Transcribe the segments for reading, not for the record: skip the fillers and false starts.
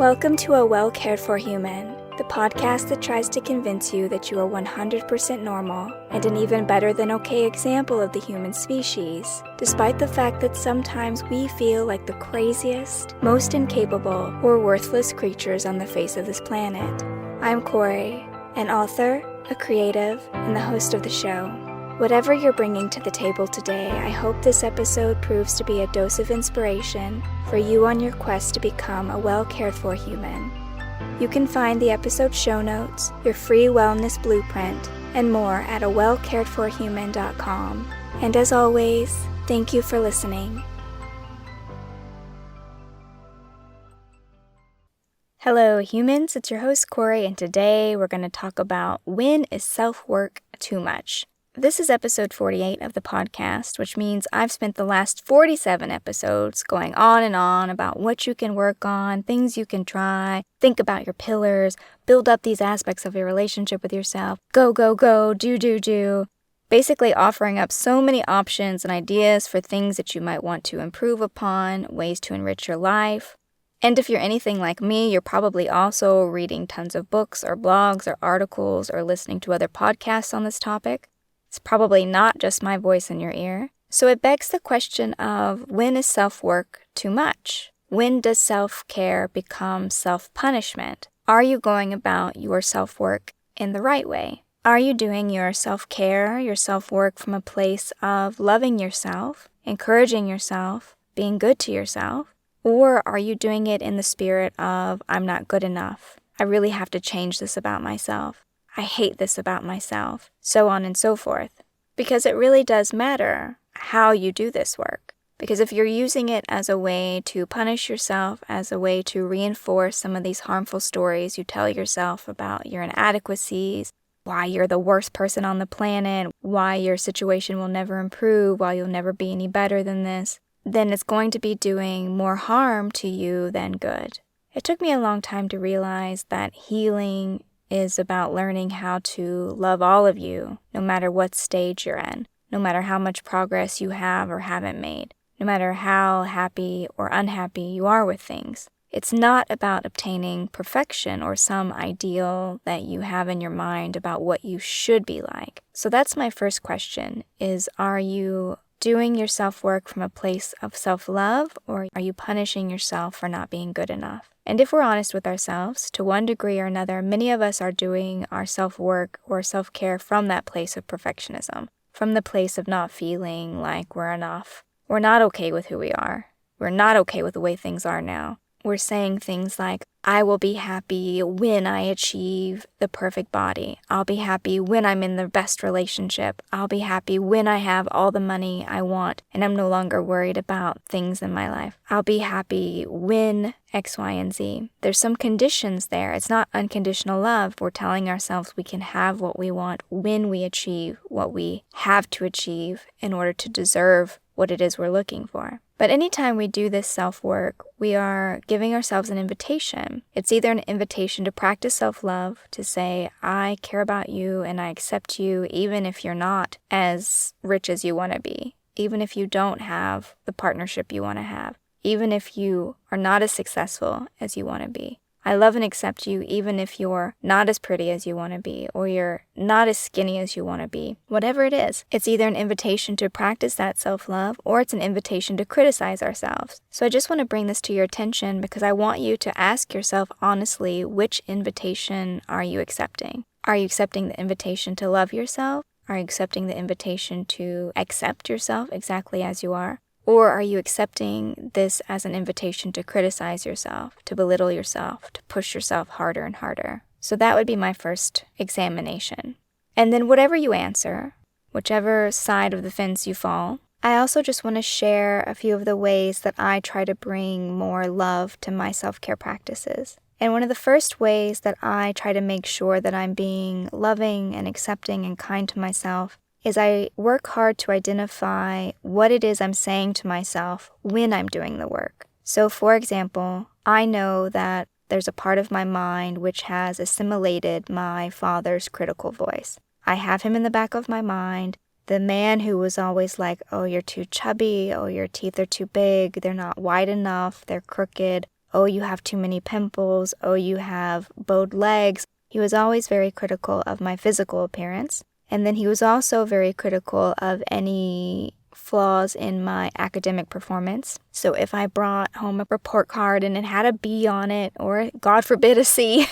Welcome to A Well Cared For Human, the podcast that tries to convince you that you are 100% normal and an even better than okay example of the human species, despite the fact that sometimes we feel like the craziest, most incapable, or worthless creatures on the face of this planet. I'm Kory, an author, a creative, and the host of the show. Whatever you're bringing to the table today, I hope this episode proves to be a dose of inspiration for you on your quest to become a well-cared-for human. You can find the episode show notes, your free wellness blueprint, and more at awellcaredforhuman.com. And as always, thank you for listening. Hello humans, it's your host Kory, and today we're going to talk about when is self-work too much? This is episode 48 of the podcast, which means I've spent the last 47 episodes going on and on about what you can work on, things you can try, think about your pillars, build up these aspects of your relationship with yourself, go, go, go, do. Basically offering up so many options and ideas for things that you might want to improve upon, ways to enrich your life. And if you're anything like me, you're probably also reading tons of books or blogs or articles or listening to other podcasts on this topic. It's probably not just my voice in your ear. So it begs the question of, when is self-work too much? When does self-care become self-punishment? Are you going about your self-work in the right way? Are you doing your self-care, your self-work from a place of loving yourself, encouraging yourself, being good to yourself? Or are you doing it in the spirit of, I'm not good enough, I really have to change this about myself, I hate this about myself, so on and so forth? Because it really does matter how you do this work. Because if you're using it as a way to punish yourself, as a way to reinforce some of these harmful stories you tell yourself about your inadequacies, why you're the worst person on the planet, why your situation will never improve, why you'll never be any better than this, then it's going to be doing more harm to you than good. It took me a long time to realize that healing is about learning how to love all of you, no matter what stage you're in, no matter how much progress you have or haven't made, no matter how happy or unhappy you are with things. It's not about obtaining perfection or some ideal that you have in your mind about what you should be like. So that's my first question, is are you doing your self-work from a place of self-love, or are you punishing yourself for not being good enough? And if we're honest with ourselves, to one degree or another, many of us are doing our self-work or self-care from that place of perfectionism, from the place of not feeling like we're enough. We're not okay with who we are. We're not okay with the way things are now. We're saying things like, I will be happy when I achieve the perfect body. I'll be happy when I'm in the best relationship. I'll be happy when I have all the money I want and I'm no longer worried about things in my life. I'll be happy when X, Y, and Z. There's some conditions there. It's not unconditional love. We're telling ourselves we can have what we want when we achieve what we have to achieve in order to deserve what it is we're looking for. But anytime we do this self-work, we are giving ourselves an invitation. It's either an invitation to practice self-love, to say, I care about you and I accept you even if you're not as rich as you want to be, even if you don't have the partnership you want to have, even if you are not as successful as you want to be. I love and accept you even if you're not as pretty as you want to be, or you're not as skinny as you want to be. Whatever it is, it's either an invitation to practice that self-love, or it's an invitation to criticize ourselves. So I just want to bring this to your attention because I want you to ask yourself honestly, which invitation are you accepting? Are you accepting the invitation to love yourself? Are you accepting the invitation to accept yourself exactly as you are? Or are you accepting this as an invitation to criticize yourself, to belittle yourself, to push yourself harder and harder? So that would be my first examination. And then whatever you answer, whichever side of the fence you fall, I also just want to share a few of the ways that I try to bring more love to my self-care practices. And one of the first ways that I try to make sure that I'm being loving and accepting and kind to myself is I work hard to identify what it is I'm saying to myself when I'm doing the work. So for example, I know that there's a part of my mind which has assimilated my father's critical voice. I have him in the back of my mind, the man who was always like, oh, you're too chubby, oh, your teeth are too big, they're not wide enough, they're crooked, oh, you have too many pimples, oh, you have bowed legs. He was always very critical of my physical appearance. And then he was also very critical of any flaws in my academic performance. So if I brought home a report card and it had a B on it, or God forbid a C,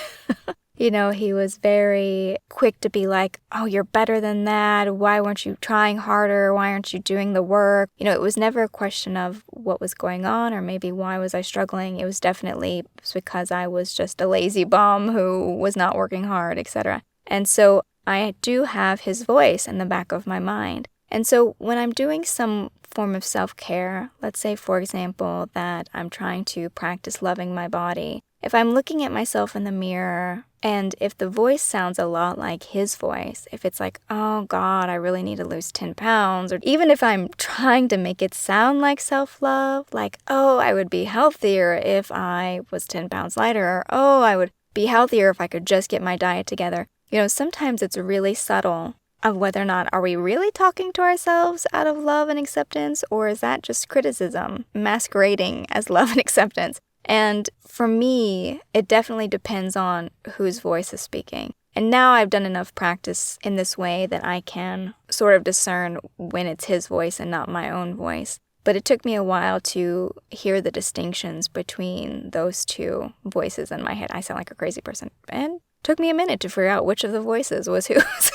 he was very quick to be like, oh, you're better than that. Why weren't you trying harder? Why aren't you doing the work? It was never a question of what was going on or maybe why was I struggling. It was definitely because I was just a lazy bum who was not working hard, etc. And so I do have his voice in the back of my mind. And so when I'm doing some form of self-care, let's say, for example, that I'm trying to practice loving my body, if I'm looking at myself in the mirror and if the voice sounds a lot like his voice, if it's like, oh God, I really need to lose 10 pounds, or even if I'm trying to make it sound like self-love, like, oh, I would be healthier if I was 10 pounds lighter, or oh, I would be healthier if I could just get my diet together. Sometimes it's really subtle of whether or not are we really talking to ourselves out of love and acceptance, or is that just criticism masquerading as love and acceptance? And for me, it definitely depends on whose voice is speaking. And now I've done enough practice in this way that I can sort of discern when it's his voice and not my own voice. But it took me a while to hear the distinctions between those two voices in my head. I sound like a crazy person. And it took me a minute to figure out which of the voices was whose.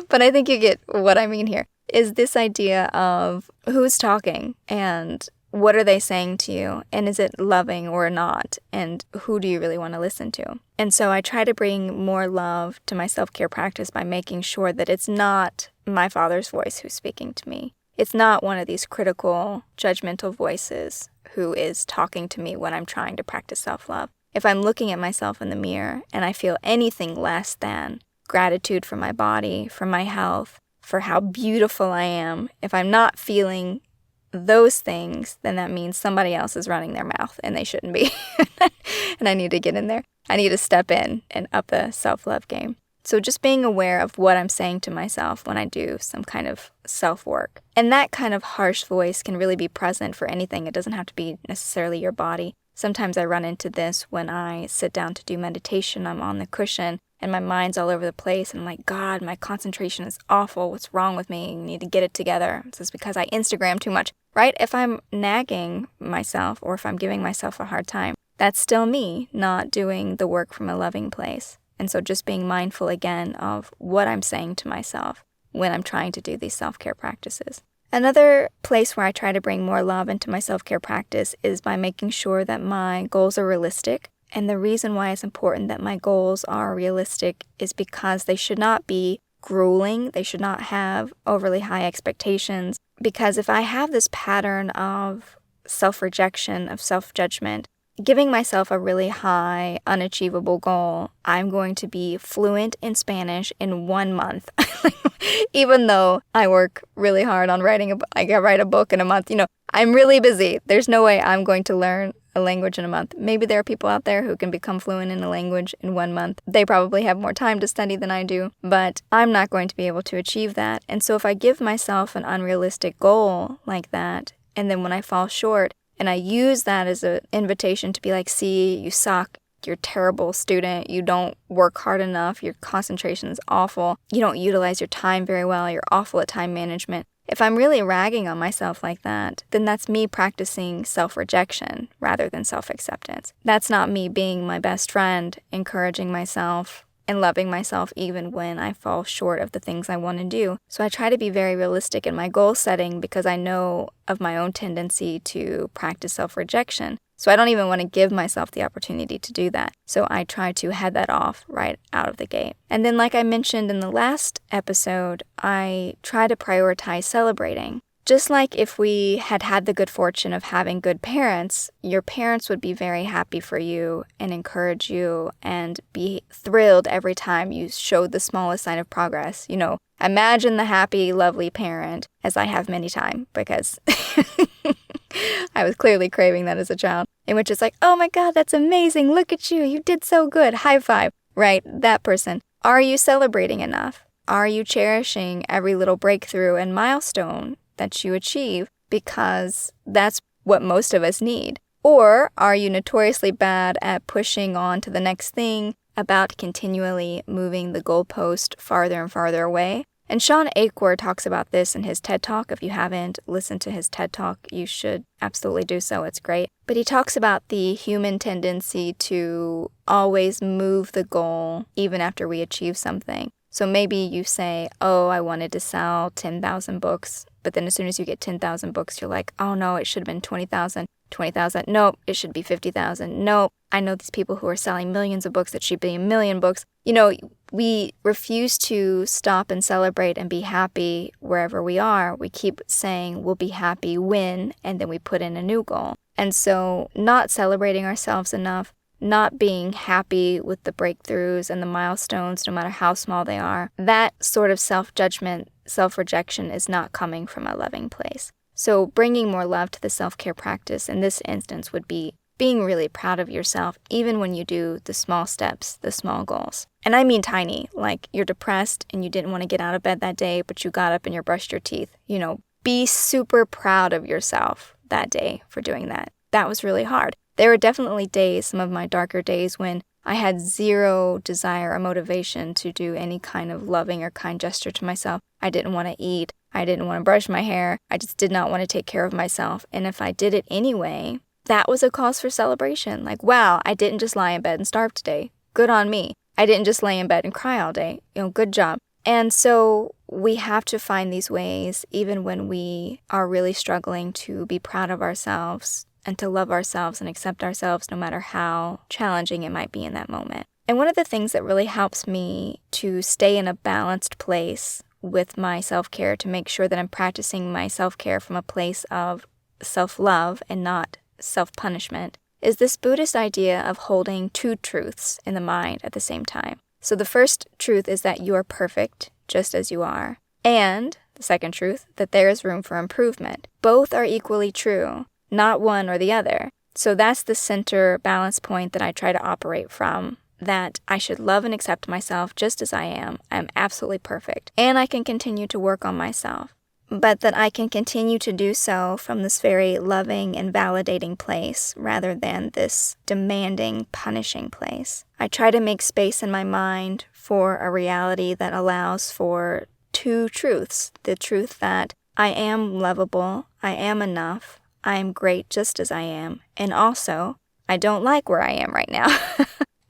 But I think you get what I mean here, is this idea of who's talking and what are they saying to you, and is it loving or not, and who do you really want to listen to? And so I try to bring more love to my self-care practice by making sure that it's not my father's voice who's speaking to me. It's not one of these critical, judgmental voices who is talking to me when I'm trying to practice self-love. If I'm looking at myself in the mirror and I feel anything less than gratitude for my body, for my health, for how beautiful I am, if I'm not feeling those things, then that means somebody else is running their mouth and they shouldn't be. And I need to get in there. I need to step in and up the self-love game. So just being aware of what I'm saying to myself when I do some kind of self-work. And that kind of harsh voice can really be present for anything. It doesn't have to be necessarily your body. Sometimes I run into this when I sit down to do meditation. I'm on the cushion and my mind's all over the place. And I'm like, God, my concentration is awful. What's wrong with me? I need to get it together. It's just because I Instagram too much, right? If I'm nagging myself or if I'm giving myself a hard time, that's still me not doing the work from a loving place. And so just being mindful again of what I'm saying to myself when I'm trying to do these self-care practices. Another place where I try to bring more love into my self-care practice is by making sure that my goals are realistic. And the reason why it's important that my goals are realistic is because they should not be grueling. They should not have overly high expectations. Because if I have this pattern of self-rejection, of self-judgment, giving myself a really high, unachievable goal, I'm going to be fluent in Spanish in 1 month. Even though I work really hard on writing a book, I write a book in a month, I'm really busy. There's no way I'm going to learn a language in a month. Maybe there are people out there who can become fluent in a language in 1 month. They probably have more time to study than I do, but I'm not going to be able to achieve that. And so if I give myself an unrealistic goal like that, and then when I fall short, and I use that as an invitation to be like, see, you suck. You're a terrible student. You don't work hard enough. Your concentration is awful. You don't utilize your time very well. You're awful at time management. If I'm really ragging on myself like that, then that's me practicing self-rejection rather than self-acceptance. That's not me being my best friend, encouraging myself and loving myself even when I fall short of the things I want to do. So I try to be very realistic in my goal setting because I know of my own tendency to practice self-rejection. So I don't even want to give myself the opportunity to do that. So I try to head that off right out of the gate. And then like I mentioned in the last episode, I try to prioritize celebrating. Just like if we had the good fortune of having good parents, your parents would be very happy for you and encourage you and be thrilled every time you showed the smallest sign of progress. Imagine the happy, lovely parent, as I have many times, because I was clearly craving that as a child, in which it's like, oh my God, that's amazing. Look at you. You did so good. High five. Right? That person. Are you celebrating enough? Are you cherishing every little breakthrough and milestone that you achieve? Because that's what most of us need. Or are you notoriously bad at pushing on to the next thing, about continually moving the goalpost farther and farther away? And Sean Achor talks about this in his TED Talk. If you haven't listened to his TED Talk, you should absolutely do so. It's great. But he talks about the human tendency to always move the goal even after we achieve something. So maybe you say, oh, I wanted to sell 10,000 books. But then as soon as you get 10,000 books, you're like, oh no, it should have been 20,000. 20,000. Nope, it should be 50,000. Nope, I know these people who are selling millions of books. It should be a million books. We refuse to stop and celebrate and be happy wherever we are. We keep saying we'll be happy when, and then we put in a new goal. And so not celebrating ourselves enough, not being happy with the breakthroughs and the milestones, no matter how small they are, that sort of self-judgment, self-rejection is not coming from a loving place. So bringing more love to the self-care practice in this instance would be being really proud of yourself, even when you do the small steps, the small goals. And I mean tiny, like you're depressed and you didn't want to get out of bed that day, but you got up and you brushed your teeth. Be super proud of yourself that day for doing that. That was really hard. There were definitely days, some of my darker days, when I had zero desire or motivation to do any kind of loving or kind gesture to myself. I didn't want to eat. I didn't want to brush my hair. I just did not want to take care of myself. And if I did it anyway, that was a cause for celebration. Like, wow, I didn't just lie in bed and starve today. Good on me. I didn't just lay in bed and cry all day. Good job. And so we have to find these ways, even when we are really struggling, to be proud of ourselves and to love ourselves and accept ourselves, no matter how challenging it might be in that moment. And one of the things that really helps me to stay in a balanced place with my self-care, to make sure that I'm practicing my self-care from a place of self-love and not self-punishment, is this Buddhist idea of holding two truths in the mind at the same time. So the first truth is that you are perfect, just as you are. And the second truth, that there is room for improvement. Both are equally true, not one or the other. So that's the center balance point that I try to operate from, that I should love and accept myself just as I am. I'm absolutely perfect. And I can continue to work on myself. But that I can continue to do so from this very loving and validating place rather than this demanding, punishing place. I try to make space in my mind for a reality that allows for two truths. The truth that I am lovable, I am enough, I am great just as I am, and also, I don't like where I am right now.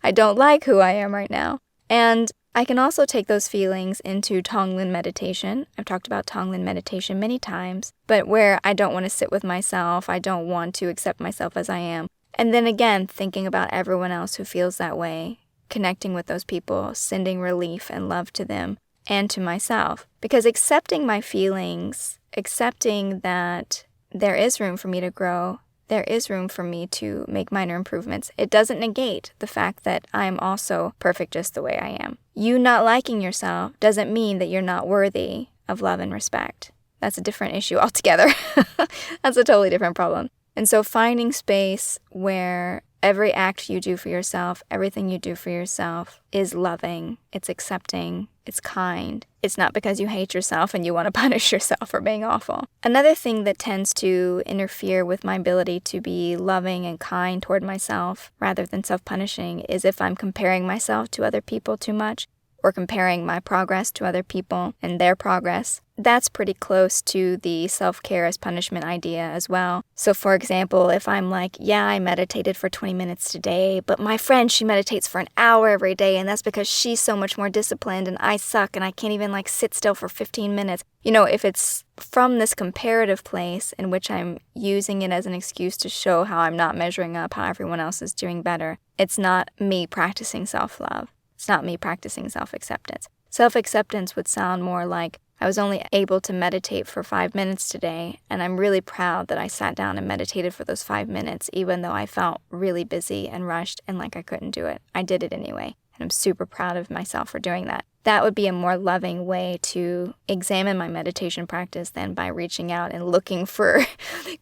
I don't like who I am right now. And I can also take those feelings into Tonglen meditation. I've talked about Tonglen meditation many times, but where I don't want to sit with myself, I don't want to accept myself as I am. And then again, thinking about everyone else who feels that way, connecting with those people, sending relief and love to them and to myself. Because accepting my feelings, accepting that there is room for me to grow, there is room for me to make minor improvements. It doesn't negate the fact that I am also perfect just the way I am. You not liking yourself doesn't mean that you're not worthy of love and respect. That's a different issue altogether. That's a totally different problem. And so finding space where every act you do for yourself, everything you do for yourself is loving, it's accepting, it's kind. It's not because you hate yourself and you want to punish yourself for being awful. Another thing that tends to interfere with my ability to be loving and kind toward myself rather than self-punishing is if I'm comparing myself to other people too much, or comparing my progress to other people and their progress. That's pretty close to the self-care as punishment idea as well. So for example, if I'm like, yeah, I meditated for 20 minutes today, but my friend, she meditates for an hour every day, and that's because she's so much more disciplined and I suck and I can't even sit still for 15 minutes. If it's from this comparative place in which I'm using it as an excuse to show how I'm not measuring up, how everyone else is doing better, it's not me practicing self-love. It's not me practicing self-acceptance. Self-acceptance would sound more like I was only able to meditate for 5 minutes today, and I'm really proud that I sat down and meditated for those 5 minutes, even though I felt really busy and rushed and like I couldn't do it. I did it anyway, and I'm super proud of myself for doing that. That would be a more loving way to examine my meditation practice than by reaching out and looking for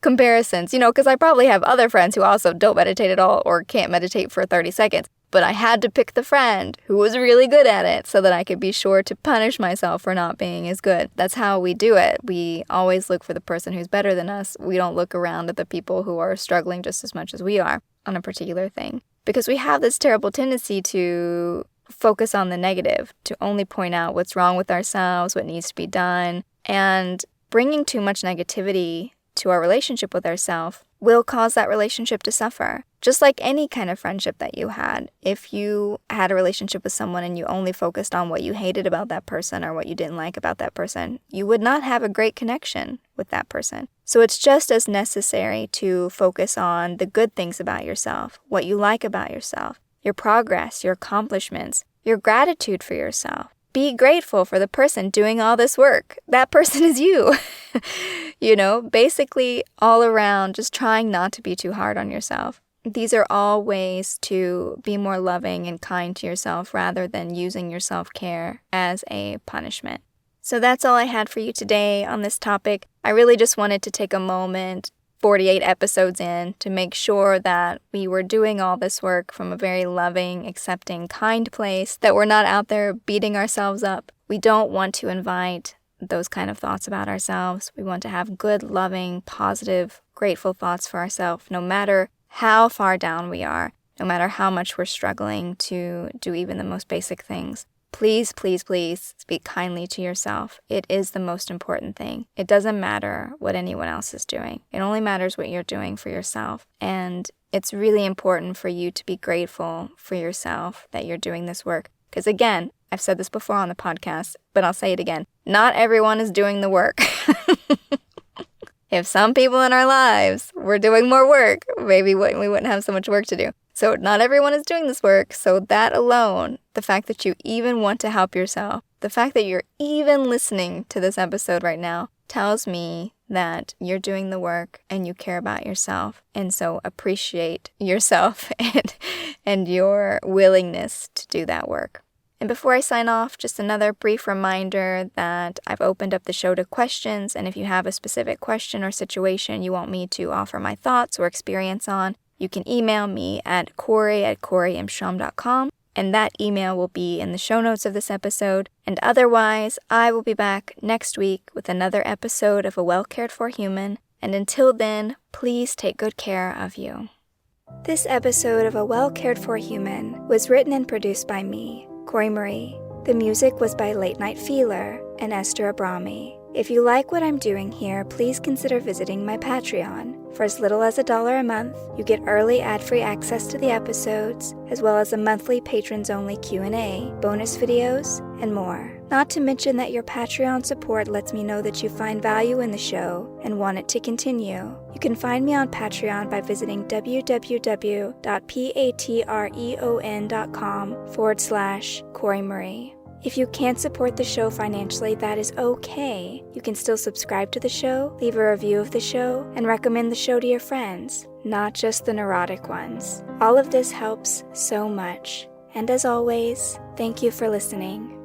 comparisons, because I probably have other friends who also don't meditate at all or can't meditate for 30 seconds. but I had to pick the friend who was really good at it so that I could be sure to punish myself for not being as good. That's how we do it. We always look for the person who's better than us. We don't look around at the people who are struggling just as much as we are on a particular thing. Because we have this terrible tendency to focus on the negative, to only point out what's wrong with ourselves, what needs to be done, and bringing too much negativity to our relationship with ourselves will cause that relationship to suffer. Just like any kind of friendship that you had. If you had a relationship with someone and you only focused on what you hated about that person or what you didn't like about that person, you would not have a great connection with that person. So it's just as necessary to focus on the good things about yourself, what you like about yourself, your progress, your accomplishments, your gratitude for yourself. Be grateful for the person doing all this work. That person is you. Basically all around, just trying not to be too hard on yourself. These are all ways to be more loving and kind to yourself rather than using your self-care as a punishment. So that's all I had for you today on this topic. I really just wanted to take a moment, 48 episodes in, to make sure that we were doing all this work from a very loving, accepting, kind place, that we're not out there beating ourselves up. We don't want to invite those kind of thoughts about ourselves. We want to have good, loving, positive, grateful thoughts for ourselves, no matter how far down we are, no matter how much we're struggling to do even the most basic things. Please, please, please speak kindly to yourself. It is the most important thing. It doesn't matter what anyone else is doing. It only matters what you're doing for yourself. And it's really important for you to be grateful for yourself that you're doing this work. Because again, I've said this before on the podcast, but I'll say it again. Not everyone is doing the work. If some people in our lives were doing more work, maybe we wouldn't have so much work to do. So not everyone is doing this work. So that alone, the fact that you even want to help yourself, the fact that you're even listening to this episode right now, tells me that you're doing the work and you care about yourself. And so appreciate yourself and your willingness to do that work. And before I sign off, just another brief reminder that I've opened up the show to questions, and if you have a specific question or situation you want me to offer my thoughts or experience on, you can email me at Kory@KoryMshum.com, and that email will be in the show notes of this episode. And otherwise, I will be back next week with another episode of A Well Cared For Human, and until then, please take good care of you. This episode of A Well Cared For Human was written and produced by me, Kory Marie. The music was by Late Night Feeler and Esther Abrami. If you like what I'm doing here, please consider visiting my Patreon. For as little as $1 a month, you get early ad-free access to the episodes, as well as a monthly patrons-only Q&A, bonus videos, and more. Not to mention that your Patreon support lets me know that you find value in the show and want it to continue. You can find me on Patreon by visiting www.patreon.com/Kory Marie. If you can't support the show financially, that is okay. You can still subscribe to the show, leave a review of the show, and recommend the show to your friends, not just the neurotic ones. All of this helps so much. And as always, thank you for listening.